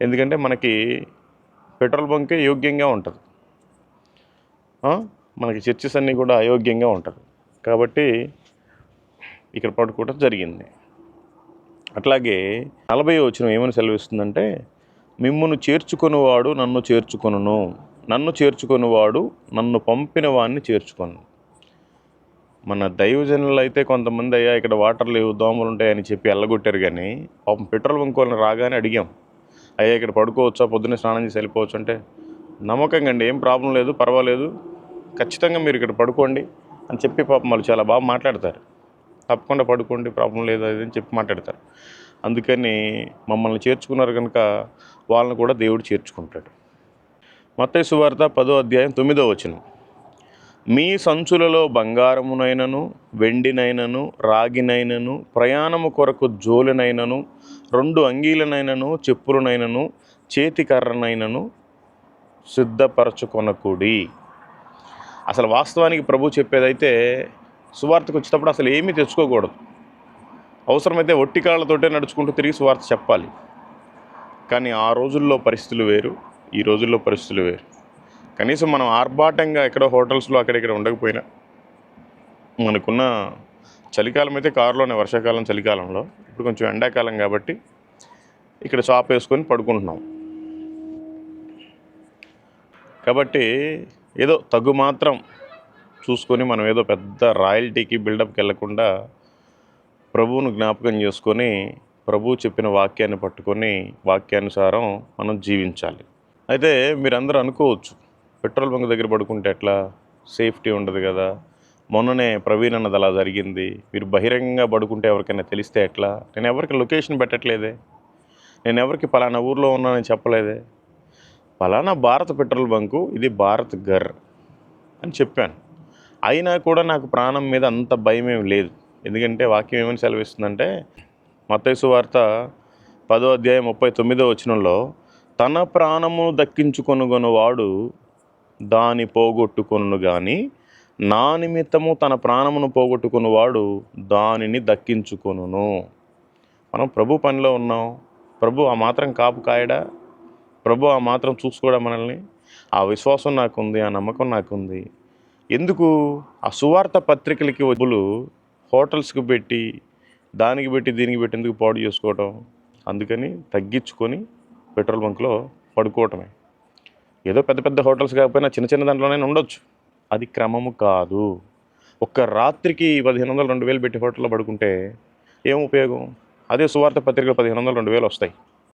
ఎందుకంటే మనకి పెట్రోల్ బంకే యోగ్యంగా ఉంటుంది, మనకి చర్చెస్ అన్నీ కూడా అయోగ్యంగా ఉంటుంది. కాబట్టి ఇక్కడ పడుకోవడం జరిగింది. అట్లాగే 40వ వచనం ఏమని సెలవిస్తుందంటే, మిమ్మును చేర్చుకొనివాడు నన్ను చేర్చుకొనును, నన్ను చేర్చుకొనివాడు నన్ను పంపిన వాడిని చేర్చుకొను. మన దైవజనులు అయితే కొంతమంది అయ్యా ఇక్కడ వాటర్ లేవు, దోమలు ఉంటాయని చెప్పి ఎల్లగొట్టారు. కానీ పాపం పెట్రోల్ బంక్ వాళ్ళని రాగానే అడిగాం, అయ్యా ఇక్కడ పడుకోవచ్చా, పొద్దున్నే స్నానం చేసి వెళ్ళిపోవచ్చు అంటే, నమ్మకంగా అండి, ఏం ప్రాబ్లం లేదు, పర్వాలేదు, ఖచ్చితంగా మీరు ఇక్కడ పడుకోండి అని చెప్పి పాపం వాళ్ళు చాలా బాగా మాట్లాడతారు. తప్పకుండా పడుకోండి, ప్రాబ్లం లేదు అది అని చెప్పి మాట్లాడతారు. అందుకని మమ్మల్ని చేర్చుకున్నారు కనుక వాళ్ళని కూడా దేవుడు చేర్చుకుంటాడు. మత్తయి సువార్త 10వ అధ్యాయం 9వ వచనం, మీ సంచులలో బంగారమునైనను వెండినైనను రాగినైనను ప్రయాణము కొరకు జోలెనైనను 2 అంగీలనైనను చెప్పులనైనను చేతికర్రనైనను సిద్ధపరచుకొనకుడి. అసలు వాస్తవానికి ప్రభు చెప్పేదైతే సువార్తకు వచ్చేటప్పుడు అసలు ఏమీ తెచ్చుకోకూడదు. అవసరమైతే ఒట్టి కాళ్ళతోటే నడుచుకుంటూ తిరిగి సువార్త చెప్పాలి. కానీ ఆ రోజుల్లో పరిస్థితులు వేరు, ఈ రోజుల్లో పరిస్థితులు వేరు. కనీసం మనం ఆర్భాటంగా ఎక్కడో హోటల్స్లో అక్కడిక్కడ ఉండకపోయినా, మనకున్న చలికాలం అయితే కారులోనే, వర్షాకాలం చలికాలంలో, ఇప్పుడు కొంచెం ఎండాకాలం కాబట్టి ఇక్కడ షాప్ వేసుకొని పడుకుంటున్నాం. కాబట్టి ఏదో తగ్గు మాత్రం చూసుకొని మనం ఏదో పెద్ద రాయల్టీకి బిల్డప్కి వెళ్ళకుండా ప్రభువును జ్ఞాపకం చేసుకొని ప్రభువు చెప్పిన వాక్యాన్ని పట్టుకొని వాక్యానుసారం మనం జీవించాలి. అయితే మీరందరూ అనుకోవచ్చు, పెట్రోల్ బంక్ దగ్గర పడుకుంటే ఎట్లా, సేఫ్టీ ఉండదు కదా, మొన్ననే ప్రవీణ్ అన్నది అలా జరిగింది, మీరు బహిరంగంగా పడుకుంటే ఎవరికైనా తెలిస్తే ఎట్లా, నేను ఎవరికి లొకేషన్ పెట్టట్లేదే, నేను ఎవరికి పలానా ఊర్లో ఉన్నానని చెప్పలేదే, పలానా భారత్ పెట్రోల్ బంకు, ఇది భారత్ గర్ అని చెప్పాను. అయినా కూడా నాకు ప్రాణం మీద అంత భయం ఏమి లేదు. ఎందుకంటే వాక్యం ఏమని సెలవిస్తుందంటే, మత్తయి సువార్త 10వ అధ్యాయం 39వ వచనంలో, తన ప్రాణము దక్కించుకొనుగొనువాడు దాని పోగొట్టుకొను కానీ నా నిమిత్తము తన ప్రాణమును పోగొట్టుకున్నవాడు దానిని దక్కించుకొనును. మనం ప్రభు పనిలో ఉన్నాం, ప్రభు ఆ మాత్రం కాపు కాయడా, ప్రభు ఆ మాత్రం చూసుకోవడం మనల్ని, ఆ విశ్వాసం నాకుంది, ఆ నమ్మకం నాకుంది. ఎందుకు ఆ సువార్త పత్రికలకి డబ్బులు హోటల్స్కి పెట్టి, దానికి పెట్టి దీనికి పెట్టి ఎందుకు పాడు చేసుకోవటం? అందుకని తగ్గించుకొని పెట్రోల్ బంక్లో పడుకోవటమే. ఏదో పెద్ద పెద్ద హోటల్స్ కాకపోయినా చిన్న చిన్న దాంట్లోనే ఉండొచ్చు, అది క్రమము కాదు. ఒక్క రాత్రికి 1500 2000 పెట్టి హోటల్లో పడుకుంటే ఏం ఉపయోగం? అదే సువార్త పత్రికలు 1500 2000 వస్తాయి.